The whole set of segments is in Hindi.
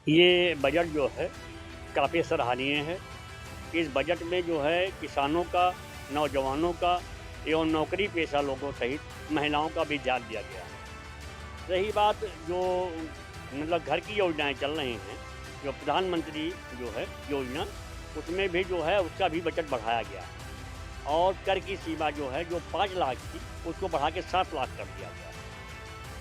ये बजट जो है काफ़ी सराहनीय है। इस बजट में जो है किसानों का, नौजवानों का एवं नौकरी पेशा लोगों सहित महिलाओं का भी ध्यान दिया गया है। रही बात जो मतलब घर की योजनाएँ चल रही हैं, जो प्रधानमंत्री जो है योजना, उसमें भी जो है उसका भी बजट बढ़ाया गया है और कर की सीमा जो है जो 5 लाख थी, उसको बढ़ा के 7 लाख कर दिया गया है।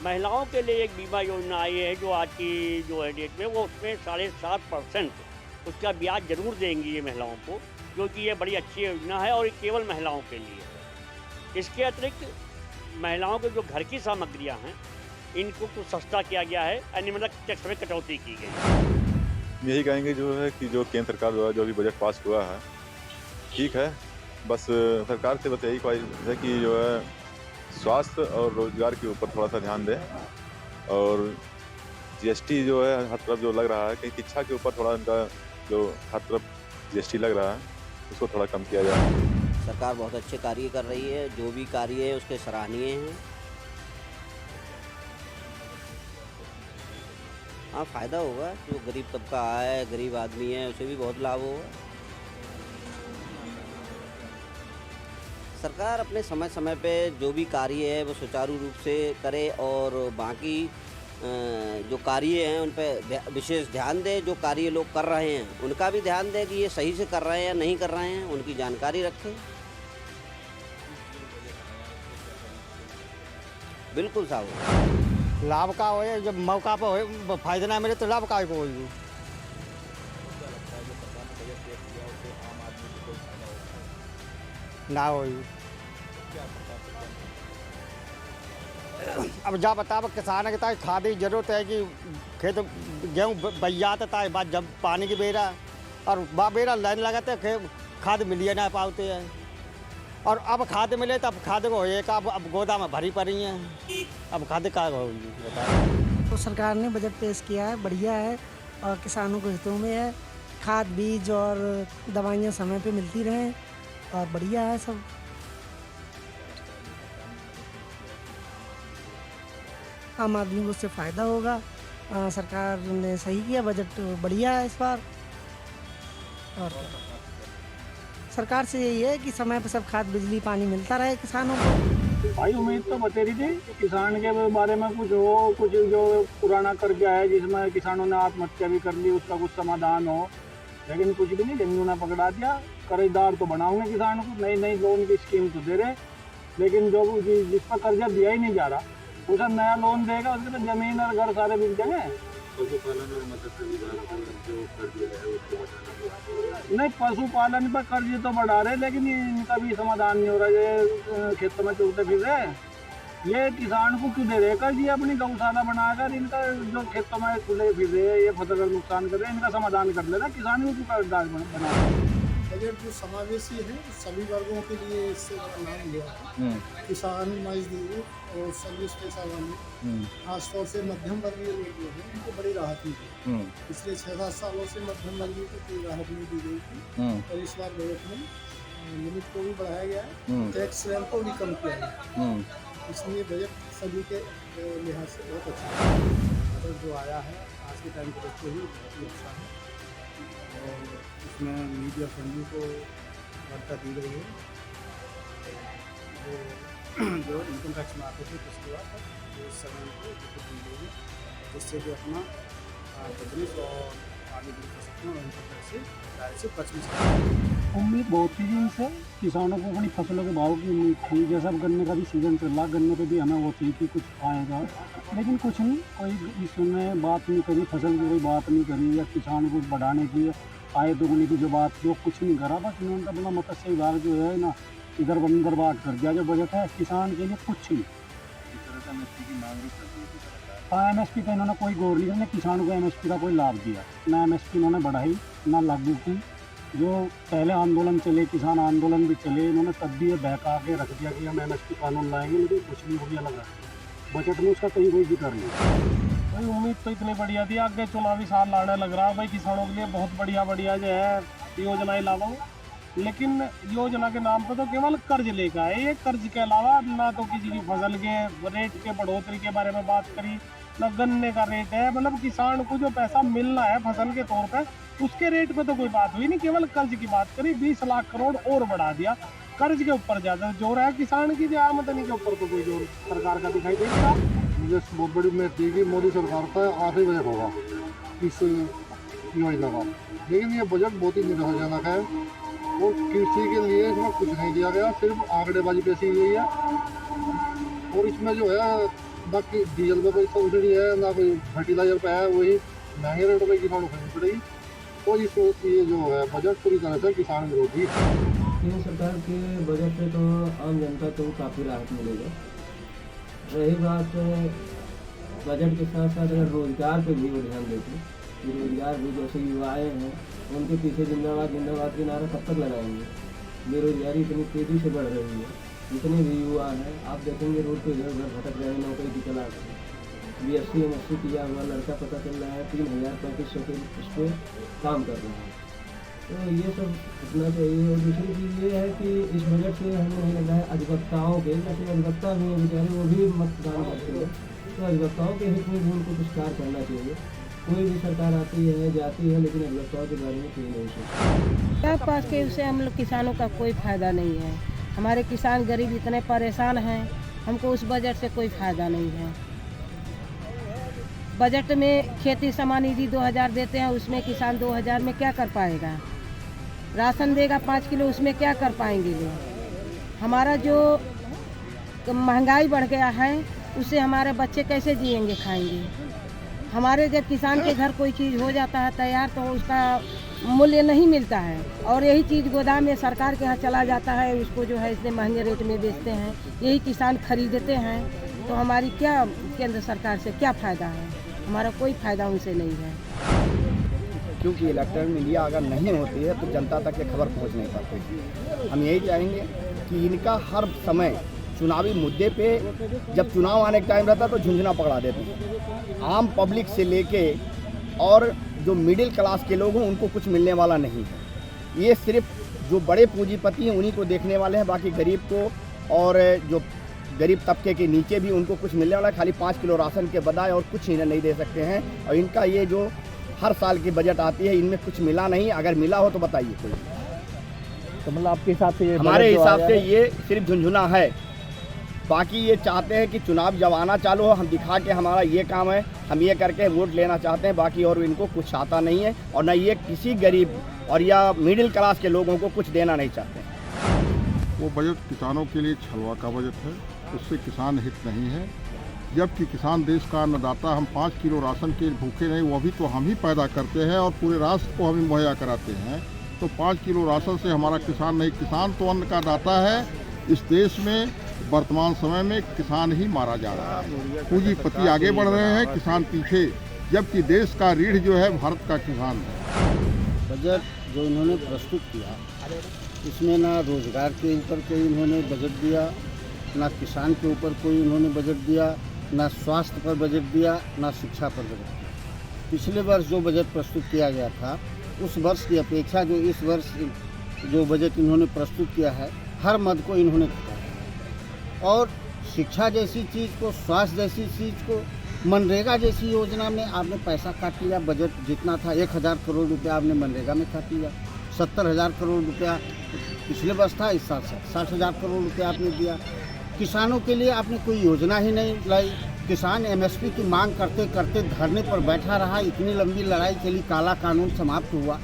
महिलाओं के लिए एक बीमा योजना आई है जो आज की जो है डेट में वो उसमें 7.5% उसका ब्याज ज़रूर देंगी ये महिलाओं को, क्योंकि ये बड़ी अच्छी योजना है और ये केवल महिलाओं के लिए है। इसके अतिरिक्त महिलाओं के जो घर की सामग्रियां हैं, इनको कुछ सस्ता किया गया है, यानी मतलब टैक्स में कटौती की गई है। यही कहेंगे जो है कि जो केंद्र सरकार द्वारा जो भी बजट पास हुआ है ठीक है। बस सरकार से बस यही ख्वाहिश है कि जो है स्वास्थ्य और रोजगार के ऊपर थोड़ा सा ध्यान दें और जीएसटी जो है हर तरफ जो लग रहा है कि शिक्षा के ऊपर थोड़ा इनका जो हर तरफ जीएसटी लग रहा है उसको थोड़ा कम किया जाए। सरकार बहुत अच्छे कार्य कर रही है, जो भी कार्य है उसके सराहनीय हैं। हाँ, फ़ायदा होगा, जो गरीब तबका है, गरीब आदमी है, उसे भी बहुत लाभ होगा। सरकार अपने समय समय पे जो भी कार्य है वो सुचारू रूप से करे और बाकी जो कार्य हैं उन पे विशेष ध्यान दे। जो कार्य लोग कर रहे हैं उनका भी ध्यान दे कि ये सही से कर रहे हैं या नहीं कर रहे हैं, उनकी जानकारी रखें। बिल्कुल साहब। लाभ का हो जब मौका पर हो फायदा ना मिले तो लाभ का हो ना हो। अब जा बताओ किसान के ताकि खाद की जरूरत है कि खेत गेहूँ बजाता है बाद जब पानी की बेरा और बेरा लाइन लगाते खाद मिलिए ना पाते हैं और अब खाद मिले तो अब खाद को एक अब गोदाम में भरी पड़ी है, अब खाद का होगी बताओ। तो सरकार ने बजट पेश किया है, बढ़िया है और किसानों को हितों में है। खाद बीज और दवाइयाँ समय पे मिलती रहें और बढ़िया है सब। आम आदमी को उससे फ़ायदा होगा। सरकार ने सही किया, बजट बढ़िया है इस बार। और सरकार से यही है कि समय पर सब खाद बिजली पानी मिलता रहे किसानों को। भाई उम्मीद तो बतेरी थी किसान के बारे में कुछ हो, कुछ जो पुराना कर गया है जिसमें किसानों ने आत्महत्या भी कर ली, उसका कुछ समाधान हो, लेकिन कुछ भी नहीं। जमीनों ने पकड़ा दिया। कर्जदार तो बनाओगे किसान को, नई नई लोन की स्कीम तो दे रहे, लेकिन जो जिस पर कर्जा दिया ही नहीं जा रहा उसे नया लोन देगा, उसके तो जमीन और घर सारे बिक जाएंगे। नहीं, पशुपालन पर कर्ज तो बढ़ा रहे, लेकिन इनका भी समाधान नहीं हो रहा। ये खेतों में चुगते फिर रहे, ये किसान को क्यों दे रहे कर्ज? ये अपनी गौशाला बनाकर इनका जो खेतों में खुले फिर रहे, ये फसल का नुकसान कर रहे, इनका समाधान कर लेना। किसान को क्यों कर्जदार बना? बजट जो समावेशी है सभी वर्गों के लिए इससे बड़ा नाम लिया है। किसान, मजदूर और सर्विस पेशा वाले, खासतौर से मध्यम वर्गीय लोग जो हैं उनको बड़ी राहत मिली। पिछले 6-7 सालों से मध्यम वर्गीय को कोई राहत नहीं दी गई थी और इस बार बजट में लिमिट को भी बढ़ाया गया है, टैक्स स्लैब को भी कम किया गया। इसलिए बजट सभी के लिहाज से बहुत अच्छा है। बजट जो आया है आज के टाइम को देखते हुए बहुत ही अच्छा है और इसमें मीडिया फंडिंग को बढ़ता दी गई है। जो इनकम टैक्स में आते थे पिछली बार तक इस समय को दी गई है, जिससे कि अपना बिजनेस और आगे बढ़ सकते हैं और इनकम टैक्स से दायरे से बच भी सकते हैं। उम्मीद बहुत थी जिनसे किसानों को अपनी फसलों के भाव की उम्मीद थी। जैसा गन्ने का भी सीजन चल रहा, गन्ने पे भी हमें वो थी कि कुछ आएगा, लेकिन कुछ नहीं। कोई इसमें बात नहीं करी, फसल की कोई बात नहीं करी या किसान को बढ़ाने की आय दोगुनी की जो बात थी वो कुछ नहीं करा। बस इन्होंने अपना मत्स्य विभाग जो है ना इधर बंदर बात कर दिया। जो बजट है किसान के लिए कुछ नहीं। हाँ, एमएसपी का इन्होंने कोई गौर नहीं किया, किसान को एमएसपी का कोई लाभ दिया ना। एमएसपी इन्होंने बढ़ाई ना लागू की। जो पहले आंदोलन चले, किसान आंदोलन भी चले, इन्होंने तब भी ये बहका के रख दिया कि हम एमएसपी कानून लाएंगे, लेकिन कुछ नहीं हो गया लगा। बजट में उसका कहीं कोई जिक्र नहीं। भाई उम्मीद तो इतनी बढ़िया थी, आगे चुनावी साल लाने लग रहा है। भाई किसानों के लिए बहुत बढ़िया जो है योजनाएं लाओ लेकिन योजना के नाम पर तो केवल कर्ज लेकर आए। ये कर्ज के अलावा ना तो किसी की फसल के रेट के बढ़ोतरी के बारे में बात करी, ना गन्ने का रेट है, मतलब किसान को जो पैसा मिलना है फसल के तौर पे उसके रेट पे तो कोई बात हुई नहीं, केवल कर्ज की बात करी। 20 लाख करोड़ और बढ़ा दिया, कर्ज के ऊपर ज़्यादा जोर है, किसान की आमदनी के ऊपर तो कोई जोर सरकार का दिखाई देगा। मुझे बहुत बड़ी उम्मीद थी कि मोदी सरकार का आखिरी बजट होगा इस योजना का, लेकिन ये बजट बहुत ही निराशाजनक है और कृषि के लिए इसमें कुछ नहीं दिया गया, सिर्फ आंकड़ेबाजी पेशी हुई है। और इसमें जो है बाकी डीजल पे कोई सब्सिडी है ना, कोई फर्टिलाइजर पे है, वही महंगे रेटों पर किसानों को खरीदनी पड़ेगी। तो ये जो है बजट पूरी तरह से किसान विरोधी है। केंद्र सरकार के बजट से तो आम जनता को काफ़ी राहत मिलेगा। रही बात बजट के साथ साथ अगर रोजगार पे भी वो ध्यान देते कि रोजगार भी जैसे युवाएँ हैं उनके पीछे जिंदाबाद जिंदाबाद के नारा कब तक लगाएंगे। बेरोजगारी इतनी तेज़ी से बढ़ रही है, जितने भी युवा हैं आप देखेंगे रोड पे इधर उधर भटक रहे हैं नौकरी की तलाश में। BSc MSc किया हुआ लड़का पता चल रहा है 3,000-3,500 के उस पर काम कर रहा है। तो ये सब उतना चाहिए। और दूसरी चीज़ ये है कि इस बजट से हमें नहीं लग रहा है अधिवक्ताओं के, जैसे अधिवक्ता भी हैं बेचारे, वो भी मतदान करते हैं, तो अधिवक्ताओं के हित में भी उनको कुछ कार्य करना चाहिए। कोई भी सरकार आती है जाती है, लेकिन अधिवक्ताओं के बारे में कोई नहीं सोचता। पास के उससे हम लोग किसानों का कोई फ़ायदा नहीं है। हमारे किसान गरीब इतने परेशान हैं, हमको उस बजट से कोई फ़ायदा नहीं है। बजट में खेती सम्मान निधि 2000 देते हैं, उसमें किसान 2000 में क्या कर पाएगा। राशन देगा 5 किलो, उसमें क्या कर पाएंगे लोग। हमारा जो महंगाई बढ़ गया है उससे हमारे बच्चे कैसे जिएंगे खाएंगे। हमारे जब किसान के घर कोई चीज़ हो जाता है तैयार तो उसका मूल्य नहीं मिलता है, और यही चीज़ गोदाम में सरकार के यहाँ चला जाता है, उसको जो है इतने महंगे रेट में बेचते हैं, यही किसान खरीदते हैं। तो हमारी क्या केंद्र सरकार से क्या फ़ायदा है, हमारा कोई फ़ायदा उनसे नहीं है। क्योंकि इलेक्ट्रॉनिक मीडिया अगर नहीं होती है तो जनता तक ये खबर पहुंच नहीं पाती। हम यही चाहेंगे कि इनका हर समय चुनावी मुद्दे पे जब चुनाव आने का टाइम रहता है तो झुंझुना पकड़ा देते हैं। आम पब्लिक से लेके और जो मिडिल क्लास के लोग हैं उनको कुछ मिलने वाला नहीं है। ये सिर्फ जो बड़े पूंजीपति हैं उन्हीं को देखने वाले हैं, बाकी गरीब को और जो गरीब तबके के नीचे भी उनको कुछ मिलने वाला है। खाली 5 किलो राशन के बजाय और कुछ इन्हें नहीं दे सकते हैं। और इनका ये जो हर साल की बजट आती है इनमें कुछ मिला नहीं, अगर मिला हो तो बताइए कोई। तो मतलब आपके हिसाब से हमारे हिसाब से ये सिर्फ झुंझुना है। बाकी ये चाहते हैं कि चुनाव जब आना चालू हो हम दिखा के हमारा ये काम है, हम ये करके वोट लेना चाहते हैं, बाकी और इनको कुछ आता नहीं है। और न ये किसी गरीब और या मिडिल क्लास के लोगों को कुछ देना नहीं चाहते। वो बजट किसानों के लिए छलवा का बजट है, उससे किसान हित नहीं है। जबकि किसान देश का अन्नदाता, हम 5 किलो राशन के भूखे नहीं, वो भी तो हम ही पैदा करते हैं और पूरे राष्ट्र को हम ही मुहैया कराते हैं। तो 5 किलो राशन से हमारा किसान नहीं, किसान तो अन्न का दाता है। इस देश में वर्तमान समय में किसान ही मारा जा रहा है। पूंजीपति आगे बढ़ रहे हैं, किसान पीछे, जबकि देश का रीढ़ जो है भारत का किसान है। बजट जो इन्होंने प्रस्तुत किया इसमें ना रोजगार के ऊपर कोई इन्होंने बजट दिया, ना किसान के ऊपर कोई इन्होंने बजट दिया, ना स्वास्थ्य पर बजट दिया, ना शिक्षा पर बजट दिया। पिछले वर्ष जो बजट प्रस्तुत किया गया था उस वर्ष की अपेक्षा जो इस वर्ष जो बजट इन्होंने प्रस्तुत किया है हर मद को इन्होंने घटाया। और शिक्षा जैसी चीज़ को, स्वास्थ्य जैसी चीज़ को, मनरेगा जैसी योजना में आपने पैसा काट लिया। बजट जितना था 1000 करोड़ रुपया आपने मनरेगा में काट लिया। 70,000 करोड़ रुपया पिछले वर्ष था, इस साल 60,000 करोड़ रुपया आपने दिया। किसानों के लिए आपने कोई योजना ही नहीं लाई। किसान MSP की मांग करते करते धरने पर बैठा रहा, इतनी लंबी लड़ाई चली, काला कानून समाप्त हुआ,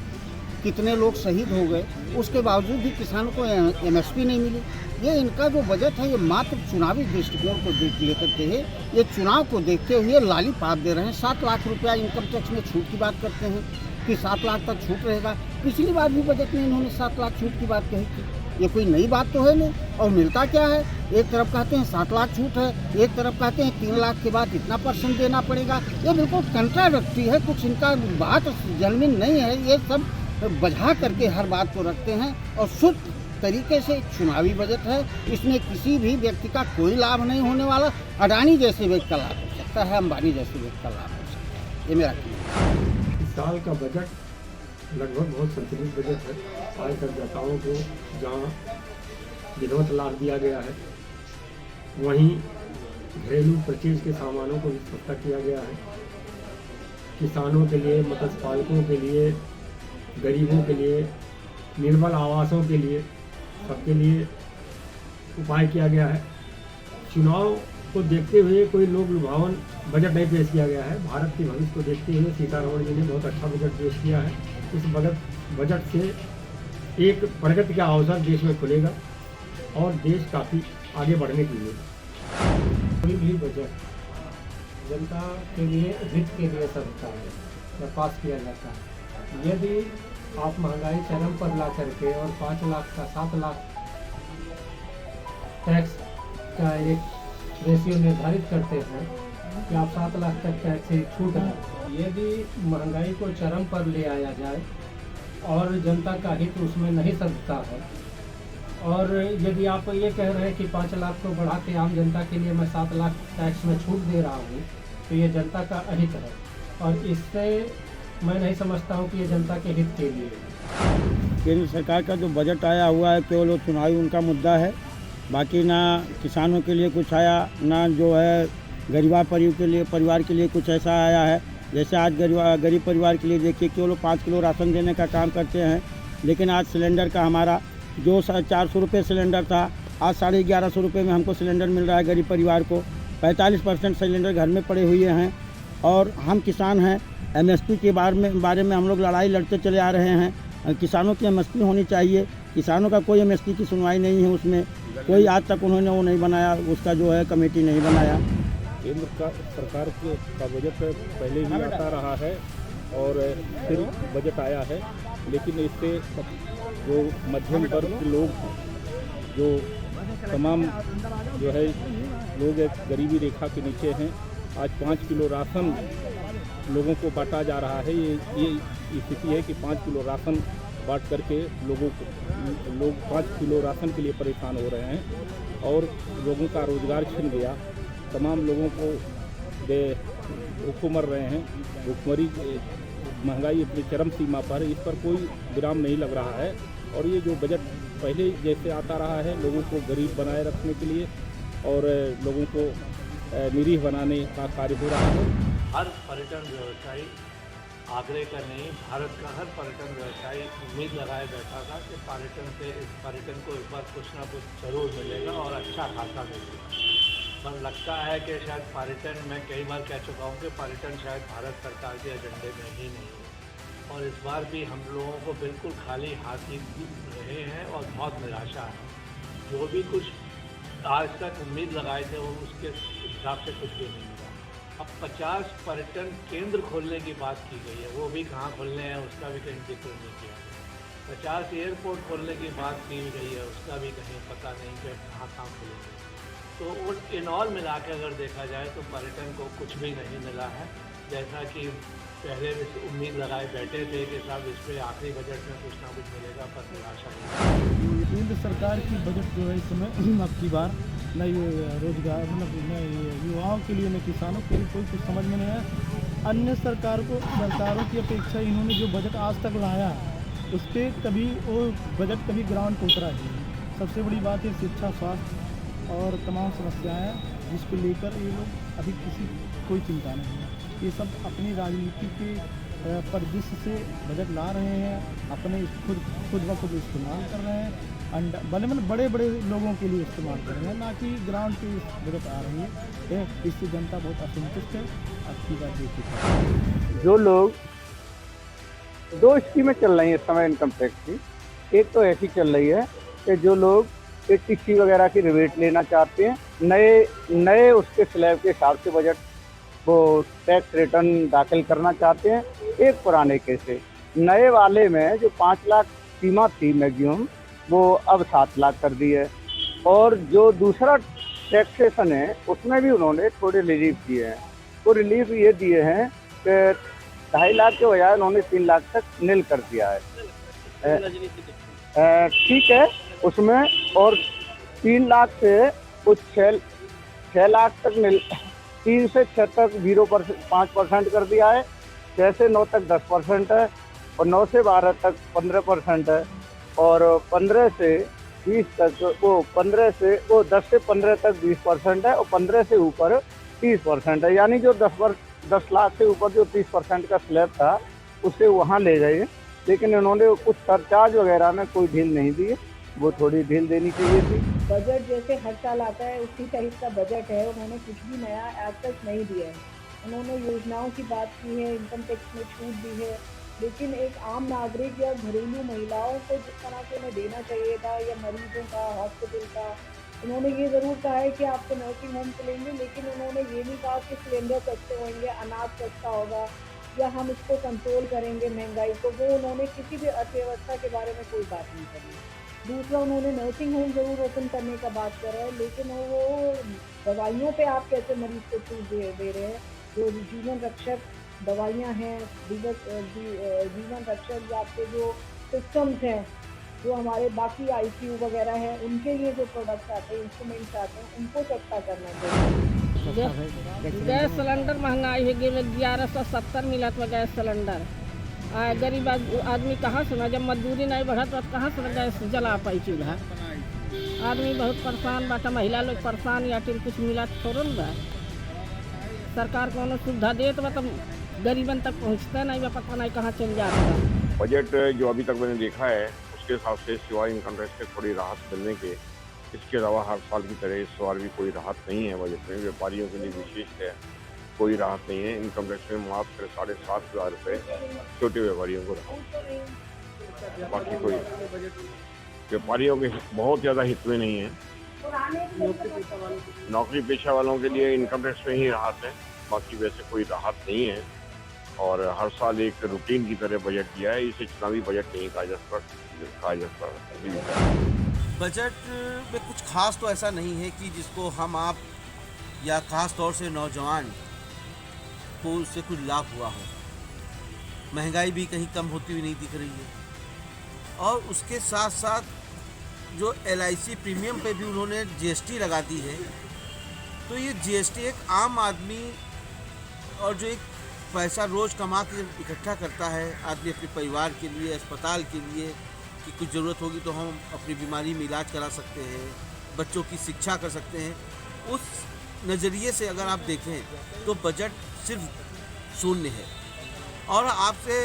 कितने लोग शहीद हो गए, उसके बावजूद भी किसानों को MSP नहीं मिली। ये इनका जो बजट है ये मात्र चुनावी दृष्टिकोण को लेकर के है। ये चुनाव को देखते हुए लाली पाप दे रहे हैं। 7 लाख रुपया इनकम टैक्स में छूट की बात करते हैं कि 7 लाख तक छूट रहेगा। पिछली बार भी बजट में इन्होंने 7 लाख छूट की बात कही थी। ये कोई नई बात तो है नहीं। और मिलता क्या है, एक तरफ कहते हैं 7 लाख छूट है, एक तरफ कहते हैं 3 लाख के बाद इतना % देना पड़ेगा। ये बिल्कुल कंट्राडिक्टरी है, कुछ इनका बात जेन्युइन नहीं है। ये सब बजा करके हर बात को रखते हैं और शुद्ध तरीके से चुनावी बजट है। इसमें किसी भी व्यक्ति का कोई लाभ नहीं होने वाला। अडानी जैसे व्यक्ति का लाभ हो सकता है, अंबानी जैसे व्यक्ति का लाभ हो सकता है। ये मेरा कहना है। इस साल का बजट लगभग बहुत संतुलित बजट है। आय करदाताओं को जहाँ विधिवत लाभ दिया गया है, वहीं घरेलू परचेज के सामानों को भी सस्ता किया गया है। किसानों के लिए, मत्स्य पालकों के लिए, गरीबों के लिए, निर्मल आवासों के लिए, सबके लिए उपाय किया गया है। चुनाव को देखते हुए कोई लोक लुभावन बजट नहीं पेश किया गया है। भारत के भविष्य को देखते हुए सीतारमण जी ने बहुत अच्छा बजट पेश किया है। इस बजट से एक प्रगति का अवसर देश में खुलेगा और देश काफ़ी आगे बढ़ने के लिए। कोई भी बजट जनता के लिए, हित के लिए सरता है या पास किया जाता है। यदि आप महंगाई चरम पर ला करके और 5 लाख का 7 लाख टैक्स का एक रेशियो निर्धारित करते हैं कि आप 7 लाख तक टैक्स से छूट है, यदि महंगाई को चरम पर ले आया जाए और जनता का हित उसमें नहीं सकता है, और यदि आप ये कह रहे हैं कि 5 लाख को बढ़ा के आम जनता के लिए मैं 7 लाख टैक्स में छूट दे रहा हूँ, तो ये जनता का अहित है और इससे मैं नहीं समझता हूँ कि ये जनता के हित के लिए है। केंद्र सरकार का जो बजट आया हुआ है केवल वो चुनावी उनका मुद्दा है, बाकी ना किसानों के लिए कुछ आया, ना जो है गरीबा परिवार के लिए कुछ ऐसा आया है। जैसे आज गरीब परिवार के लिए देखिए केवल 5 किलो राशन देने का काम करते हैं, लेकिन आज सिलेंडर का हमारा जो 450 रुपये सिलेंडर था, आज 1150 रुपये में हमको सिलेंडर मिल रहा है। गरीब परिवार को 45% सिलेंडर घर में पड़े हुए हैं और हम किसान हैं। MSP के बारे में हम लोग लड़ाई लड़ते चले आ रहे हैं। किसानों की MSP होनी चाहिए। किसानों का कोई MSP की सुनवाई नहीं है, उसमें कोई आज तक उन्होंने वो नहीं बनाया, उसका जो है कमेटी नहीं बनाया। केंद्र का सरकार का बजट पहले ही आता रहा है और फिर बजट आया है, लेकिन इससे जो मध्यम वर्ग के लोग हैं, जो तमाम जो है लोग एक गरीबी रेखा के नीचे हैं, आज 5 किलो राशन लोगों को बांटा जा रहा है। ये स्थिति है कि 5 किलो राशन बांट करके लोग 5 किलो राशन के लिए परेशान हो रहे हैं और लोगों का रोज़गार छिन गया। तमाम लोगों को भूखों मर रहे हैं। भूखमरी, महंगाई अपनी चरम सीमा पर, इस पर कोई विराम नहीं लग रहा है। और ये जो बजट पहले जैसे आता रहा है, लोगों को गरीब बनाए रखने के लिए और लोगों को निरीह बनाने का कार्य हो रहा है। हर पर्यटन व्यवसायी आगरे का नहीं, भारत का हर पर्यटन व्यवसायी उम्मीद लगाए बैठा था कि इस पर्यटन को इस बार कुछ ना कुछ जरूर मिलेगा और अच्छा खासा मिलेगा। पर लगता है कि शायद पर्यटन, मैं कई बार कह चुका हूँ कि पर्यटन शायद भारत सरकार के एजेंडे में ही नहीं है और इस बार भी हम लोगों को बिल्कुल खाली हाथ ही रहे हैं और बहुत निराशा है। जो भी कुछ आज तक उम्मीद लगाए थे वो उसके हिसाब से कुछ भी नहीं मिला। अब 50 पर्यटन केंद्र खोलने की बात की गई है, वो भी कहाँ खोलने हैं उसका भी कहीं जिक्र नहीं किया गया। 50 एयरपोर्ट खोलने की बात की गई है, उसका भी कहीं पता नहीं कि कहाँ खुलेंगे। तो इन ऑल मिला के अगर देखा जाए तो पर्यटन को कुछ भी नहीं मिला है, जैसा कि पहले भी उम्मीद लगाए बैठे थे कि साहब इस पर आखिरी बजट में कुछ ना कुछ मिलेगा, पर निराशा नहीं। केंद्र सरकार की बजट जो है इस समय अब की बार न रोजगार, मतलब न युवाओं के लिए, न किसानों के लिए कोई कुछ समझ में नहीं आया। अन्य सरकारों की अपेक्षा इन्होंने जो बजट आज तक लाया उस पर कभी वो बजट कभी ग्राउंड पर उतरा ही नहीं। सबसे बड़ी बात है शिक्षा, स्वास्थ्य और तमाम समस्याएं जिसको लेकर ये लोग अभी कोई चिंता नहीं है। ये सब अपनी राजनीति के परिदृश्य से बजट ला रहे हैं, अपने खुद ब खुद इस्तेमाल कर रहे हैं, बड़े बड़े लोगों के लिए इस्तेमाल कर रहे हैं, ना कि ग्राउंड पे बजट आ रही है। इससे जनता बहुत असंतुष्ट है। अच्छी बात देखिए, जो लोग 2 स्कीमें चल रही हैं इस समय इनकम टैक्स की। एक तो ऐसी चल रही है कि जो लोग टीसी वगैरह की रिबेट लेना चाहते हैं, नए उसके स्लैब के हिसाब से बजट वो टैक्स रिटर्न दाखिल करना चाहते हैं। एक पुराने केसे नए वाले में जो 5 लाख सीमा थी मैक्सिमम, वो अब 7 लाख कर दी है। और जो दूसरा टैक्सेशन है उसमें भी उन्होंने थोड़े रिलीफ दिए हैं। वो रिलीफ ये दिए हैं कि 2.5 लाख के बजाय उन्होंने 3 लाख तक नील कर दिया है। ठीक है उसमें, और 3 लाख से कुछ 6 लाख तक 3 से 6 तक 5% कर दिया है। 6 से 9 तक 10% है और 9 से 12 तक 15% है, और 15 से 20 तक वो 10 से 15 तक 20% है, और 15 से ऊपर 30% है। यानी जो 10 लाख से ऊपर जो 30% का स्लैब था उसे वहाँ ले गए, लेकिन इन्होंने कुछ सरचार्ज वगैरह में कोई ढील नहीं दी, वो थोड़ी ढील देनी चाहिए थी। बजट जैसे हर साल आता है उसी टाइप का बजट है, उन्होंने कुछ भी नया आज तक नहीं दिया है। उन्होंने योजनाओं की बात की है, इनकम टैक्स में छूट दी है, लेकिन एक आम नागरिक या घरेलू महिलाओं को जिस तरह से उन्हें देना चाहिए था, या मरीजों का, हॉस्पिटल का, उन्होंने ये ज़रूर कहा है कि आपको नर्सिंग होम चलेंगे, लेकिन उन्होंने ये नहीं कहा कि सिलेंडर सस्ते होंगे, अनाज सस्ता होगा, या हम इसको कंट्रोल करेंगे महंगाई को। वो उन्होंने किसी भी अर्थव्यवस्था के बारे में कोई बात नहीं करी। दूसरा, उन्होंने नर्सिंग होम ज़रूर ओपन करने का बात कर रहे हैं, लेकिन वो दवाइयों पे आप कैसे मरीज को छूट दे रहे हैं। जो जीवन रक्षक दवाइयाँ हैं, जीवन रक्षक या आपके जो सिस्टम्स हैं, जो हमारे बाकी ICU वगैरह हैं, उनके लिए जो प्रोडक्ट्स आते हैं, इंस्ट्रूमेंट्स आते हैं, उनको सस्ता करना चाहिए। गैस सिलेंडर महंगाई है, 1170 मिलत हुआ गैस सिलेंडर। गरीब आदमी कहाँ से, जब मजदूरी नहीं बढ़ा तो कहाँ से गैस जला पाई चूल्हा। आदमी बहुत परेशान बाटा, महिला लोग परेशान, या फिर कुछ मिला थोड़ा न बा। सरकार को सुविधा दे तो गरीबन तक पहुँचता नहीं, पता नहीं कहाँ चल जाता। बजट जो अभी तक मैंने देखा है उसके हिसाब से सिवाय इनकम टैक्स से थोड़ी राहत मिलने के, इसके अलावा हर साल की तरह इस बार भी कोई राहत नहीं है बजट में। व्यापारियों के लिए विशेष है, कोई राहत नहीं है। इनकम टैक्स में मात्र 7,500 रुपये छोटे व्यापारियों को राहत, बाकी कोई व्यापारियों के बहुत ज़्यादा हित में नहीं है। नौकरी पेशा वालों के लिए इनकम टैक्स में ही राहत है, बाकी वैसे कोई राहत नहीं है। और हर साल एक रूटीन की तरह बजट दिया है, इसे चुनावी बजट नहीं कहा जा सकता। बजट में कुछ खास तो ऐसा नहीं है कि जिसको हम आप या ख़ास तौर से नौजवान को उससे कुछ लाभ हुआ हो। महंगाई भी कहीं कम होती हुई नहीं दिख रही है, और उसके साथ साथ जो LIC प्रीमियम पे भी उन्होंने GST लगा दी है। तो ये GST एक आम आदमी, और जो एक पैसा रोज़ कमा के इकट्ठा करता है आदमी अपने परिवार के लिए, अस्पताल के लिए, कि कुछ ज़रूरत होगी तो हम अपनी बीमारी में इलाज करा सकते हैं, बच्चों की शिक्षा कर सकते हैं। उस नज़रिए से अगर आप देखें तो बजट सिर्फ शून्य है। और आपसे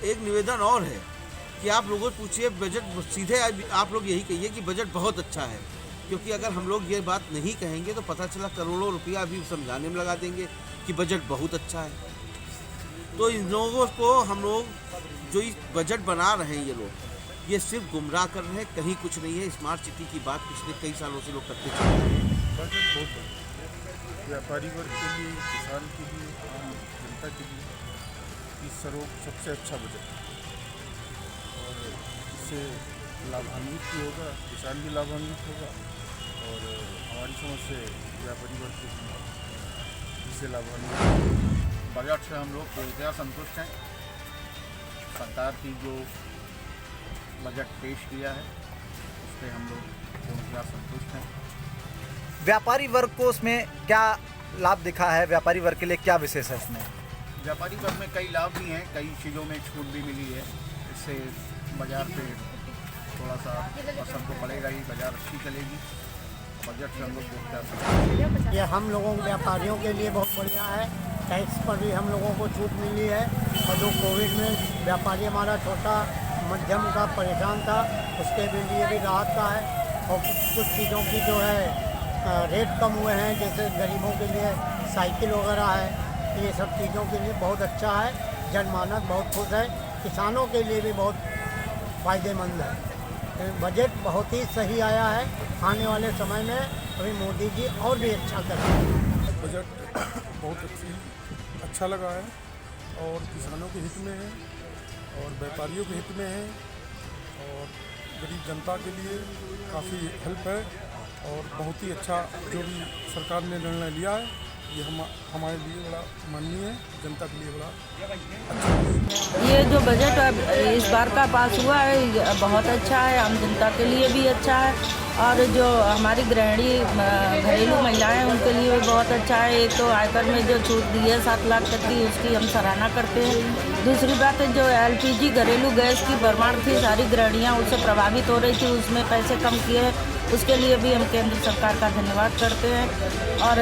एक निवेदन और है कि आप लोगों से पूछिए बजट, सीधे आप लोग यही कहिए कि बजट बहुत अच्छा है, क्योंकि अगर हम लोग ये बात नहीं कहेंगे तो पता चला करोड़ों रुपया अभी समझाने में लगा देंगे कि बजट बहुत अच्छा है। तो इन लोगों को हम लोग जो इस बजट बना रहे हैं, ये लोग ये सिर्फ गुमराह कर रहे हैं, कहीं कुछ नहीं है। स्मार्ट सिटी की बात पिछले कई सालों से लोग करते चले रहे हैं। बजट बहुत व्यापारी वर्ग के लिए, किसान के लिए, आम जनता के लिए इस सबसे अच्छा बजट है, और इससे लाभान्वित भी होगा, किसान भी लाभान्वित होगा, और हमारी समझ से व्यापारी वर्ग के इससे लाभान्वित। बजट से हम लोग पूरी तरह संतुष्ट हैं। सरकार की जो बजट पेश किया है उस पर हम लोग पूरी तरह संतुष्ट हैं। व्यापारी वर्ग को उसमें क्या लाभ दिखा है? व्यापारी वर्ग के लिए क्या विशेष है इसमें? व्यापारी वर्ग में कई लाभ भी हैं, कई चीज़ों में छूट भी मिली है। इससे बाज़ार पे थोड़ा सा असर तो पड़ेगा ही, बाज़ार अच्छी चलेगी। बजट से हम लोग पूछते हैं। ये हम लोगों व्यापारियों के लिए बहुत बढ़िया है। टैक्स पर भी हम लोगों को छूट मिली है, और जो कोविड में व्यापारी हमारा छोटा मध्यम का परेशान था उसके लिए भी राहत का है। और कुछ चीज़ों की जो है रेट कम हुए हैं, जैसे गरीबों के लिए साइकिल वगैरह है, ये सब चीज़ों के लिए बहुत अच्छा है। जनमानस बहुत खुश है, किसानों के लिए भी बहुत फ़ायदेमंद है। बजट बहुत ही सही आया है। आने वाले समय में अभी मोदी जी और भी अच्छा करेंगे। बजट बहुत अच्छा लगा है, और किसानों के हित में है, और व्यापारियों के हित में है, और गरीब जनता के लिए काफ़ी हेल्प है। और बहुत ही अच्छा जो भी सरकार ने निर्णय लिया है ये हमारे लिए बड़ा माननीय है, जनता के लिए बड़ा अच्छा। ये जो बजट अब इस बार का पास हुआ है बहुत अच्छा है, आम जनता के लिए भी अच्छा है और जो हमारी गृहिणी घरेलू महिलाएं हैं उनके लिए भी बहुत अच्छा है। एक तो आयकर में जो छूट दी है 7 लाख तक की, उसकी हम सराहना करते हैं। दूसरी बात है जो LPG घरेलू गैस की भरमार थी, सारी गृहिणियाँ उससे प्रभावित हो रही थी, उसमें पैसे कम किए हैं, उसके लिए भी हम केंद्र सरकार का धन्यवाद करते हैं। और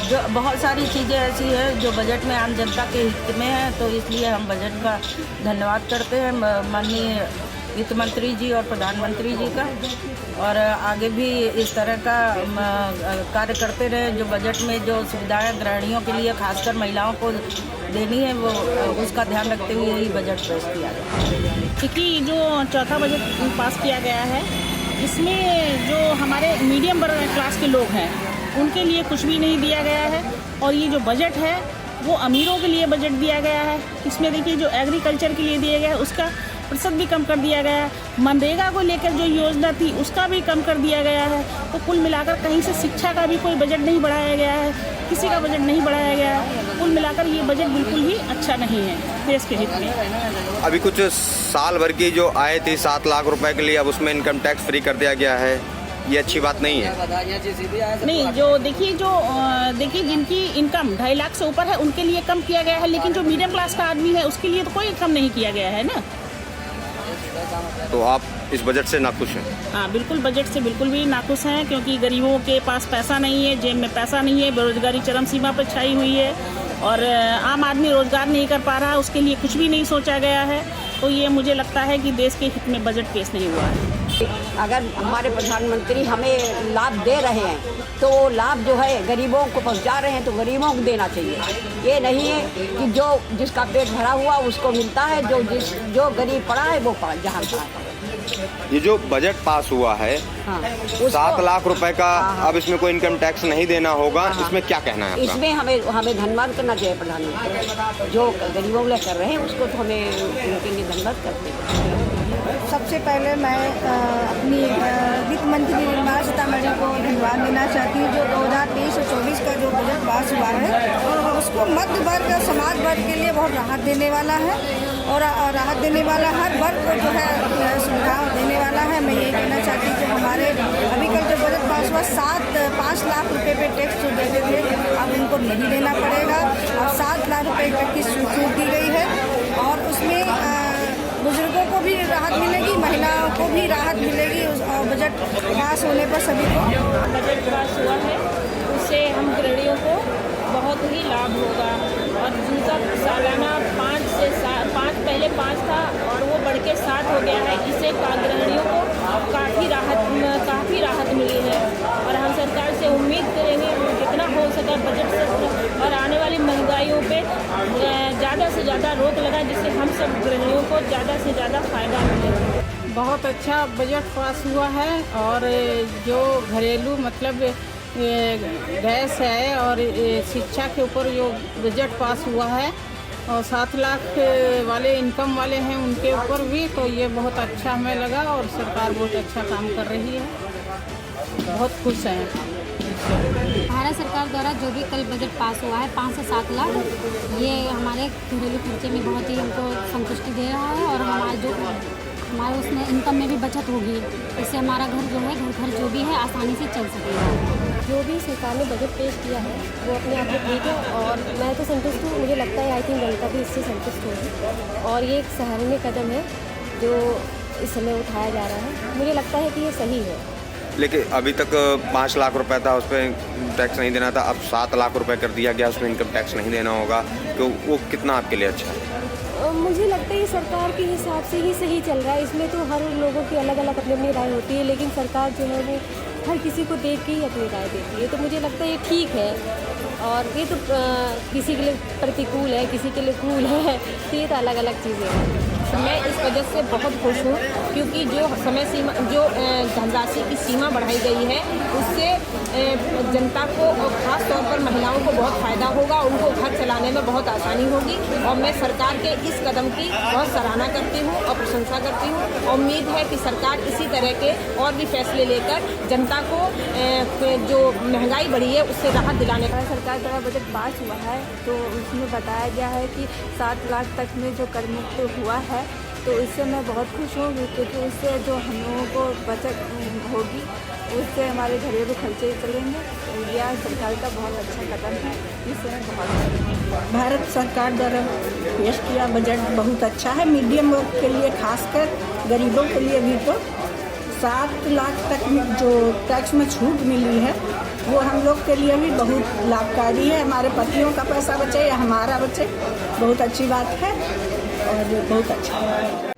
जो बहुत सारी चीज़ें ऐसी हैं जो बजट में आम जनता के हित में हैं, तो इसलिए हम बजट का धन्यवाद करते हैं माननीय वित्त मंत्री जी और प्रधानमंत्री जी का, और आगे भी इस तरह का कार्य करते रहे। जो बजट में जो सुविधाएं गृहिणियों के लिए खासकर महिलाओं को देनी है वो उसका ध्यान रखते हुए ही बजट पेश किया गया। क्योंकि जो चौथा बजट पास किया गया है इसमें जो हमारे मीडियम वर्ग क्लास के लोग हैं उनके लिए कुछ भी नहीं दिया गया है, और ये जो बजट है वो अमीरों के लिए बजट दिया गया है। इसमें देखिए जो एग्रीकल्चर के लिए दिया गया है उसका प्रतिशत भी कम कर दिया गया है, मनरेगा को लेकर जो योजना थी उसका भी कम कर दिया गया है। तो कुल मिलाकर कहीं से शिक्षा का भी कोई बजट नहीं बढ़ाया गया है, किसी का बजट नहीं बढ़ाया गया है। कुल मिलाकर ये बजट बिल्कुल ही अच्छा नहीं है देश के हित में। अभी कुछ साल भर की जो आय थी 7 लाख रुपए के लिए, अब उसमें इनकम टैक्स फ्री कर दिया गया है, ये अच्छी बात नहीं है। नहीं, जो देखिए जिनकी इनकम 2.5 लाख से ऊपर है उनके लिए कम किया गया है, लेकिन जो मीडियम क्लास का आदमी है उसके लिए तो कोई कम नहीं किया गया है ना। तो आप इस बजट से नाखुश हैं? हाँ, बिल्कुल बजट से बिल्कुल भी नाखुश हैं, क्योंकि गरीबों के पास पैसा नहीं है, जेब में पैसा नहीं है, बेरोजगारी चरम सीमा पर छाई हुई है और आम आदमी रोजगार नहीं कर पा रहा, उसके लिए कुछ भी नहीं सोचा गया है। तो ये मुझे लगता है कि देश के हित में बजट पेश नहीं हुआ है। अगर हमारे प्रधानमंत्री हमें लाभ दे रहे हैं तो वो लाभ जो है गरीबों को पहुंचा रहे हैं तो गरीबों को देना चाहिए। ये नहीं है कि जो जिसका पेट भरा हुआ उसको मिलता है, जो गरीब पड़ा है वो पड़ा जहाँ पड़ा। ये जो बजट पास हुआ है हाँ, 7 लाख रुपए का, अब इसमें कोई इनकम टैक्स नहीं देना होगा, इसमें क्या कहना है आपका? इसमें हमें धन्यवाद करना चाहिए प्रधानमंत्री, जो गरीबों के लिए कर रहे हैं उसको तो हमें उनके लिए धन्यवाद करते हैं। सबसे पहले मैं अपनी वित्त मंत्री निर्मला सीतारमण को धन्यवाद देना चाहती हूँ। जो 2023 और 24 का जो बजट पास हुआ है उसको मध्य वर्ग और समाज वर्ग के लिए बहुत राहत देने वाला है, और राहत देने वाला हर वर्ग को जो है सुविधा देने वाला है। मैं ये कहना चाहती हूँ कि हमारे अभी कल जो बजट पास हुआ 5 लाख रुपए पे टैक्स जो देते थे अब उनको नहीं देना पड़ेगा, और 7 लाख रुपए तक की छूट दी गई है, और उसमें बुजुर्गों को भी राहत मिलेगी, महिलाओं को भी राहत मिलेगी। और बजट पास होने पर सभी को बजट पास हुआ है उससे हम गृहिणियों को बहुत ही लाभ होगा, और जिनका सालाना 5 पहले 5 था और वो बढ़ के 7 हो गया है, इससे गृहिणियों को काफ़ी राहत मिली है। और हम सरकार से उम्मीद करेंगे जितना हो सके बजट से और आने वाली महंगाइयों पे ज़्यादा से ज़्यादा रोक लगाए, जिससे हम सब गृहिणियों को ज़्यादा से ज़्यादा फ़ायदा मिले। बहुत अच्छा बजट पास हुआ है, और जो घरेलू मतलब गैस है और शिक्षा के ऊपर जो बजट पास हुआ है, और 7 लाख वाले इनकम वाले हैं उनके ऊपर भी, तो ये बहुत अच्छा हमें लगा, और सरकार बहुत अच्छा काम कर रही है, बहुत खुश हैं। भारत सरकार द्वारा जो भी कल बजट पास हुआ है 5 से 7 लाख, ये हमारे घरेलू खर्चे में बहुत ही हमको संतुष्टि दे रहा है, और हमारे उसमें इनकम में भी बचत होगी, इससे हमारा घर जो है घर खर्च जो भी है आसानी से चल सकेगा। जो भी सरकार ने बजट पेश किया है वो अपने आप में ठीक है, और मैं तो संतुष्ट हूँ। मुझे लगता है आई थिंक जनता भी इससे संतुष्ट होगी, और ये एक सराहनीय कदम है जो इस समय उठाया जा रहा है। मुझे लगता है कि ये सही है। लेकिन अभी तक 5 लाख रुपए था, उस पर टैक्स नहीं देना था, अब 7 लाख रुपए कर दिया गया, उसमें इनकम टैक्स नहीं देना होगा, तो वो कितना आपके लिए अच्छा है? मुझे लगता है ये सरकार के हिसाब से ही सही चल रहा है। इसमें तो हर लोगों की अलग अलग अपनी अपनी राय होती है, लेकिन सरकार जो है वो हर किसी को देख के ही अपनी राय देती है, तो मुझे लगता है ये ठीक है। और ये तो किसी के लिए प्रतिकूल है, किसी के लिए कूल है, तो ये तो अलग अलग चीज़ें हैं। मैं इस बजट से बहुत खुश हूँ, क्योंकि जो समय सीमा जो धनराशि की सीमा बढ़ाई गई है उससे जनता को और ख़ास तौर पर महिलाओं को बहुत फ़ायदा होगा, उनको घर चलाने में बहुत आसानी होगी। और मैं सरकार के इस कदम की बहुत सराहना करती हूँ और प्रशंसा करती हूँ। और उम्मीद है कि सरकार इसी तरह के और भी फैसले लेकर जनता को जो महंगाई बढ़ी है उससे राहत दिलाने का। सरकार द्वारा बजट पास हुआ है तो उसमें बताया गया है कि 7 लाख तक में जो कर मुक्त हुआ है, तो इससे मैं बहुत खुश हूँ क्योंकि उससे जो हम लोगों को बचत होगी उससे हमारे घरेलू खर्चे चलेंगे। यह सरकार का बहुत अच्छा कदम है, इससे मैं बहुत भारत सरकार द्वारा पेश किया बजट बहुत अच्छा है। मीडियम वर्ग के लिए खासकर गरीबों के लिए भी तो 7 लाख तक में जो टैक्स में छूट मिली है वो हम लोग के लिए भी बहुत लाभकारी है। हमारे पतियों का पैसा बचे या हमारा बचे, बहुत अच्छी बात है और बहुत अच्छा है।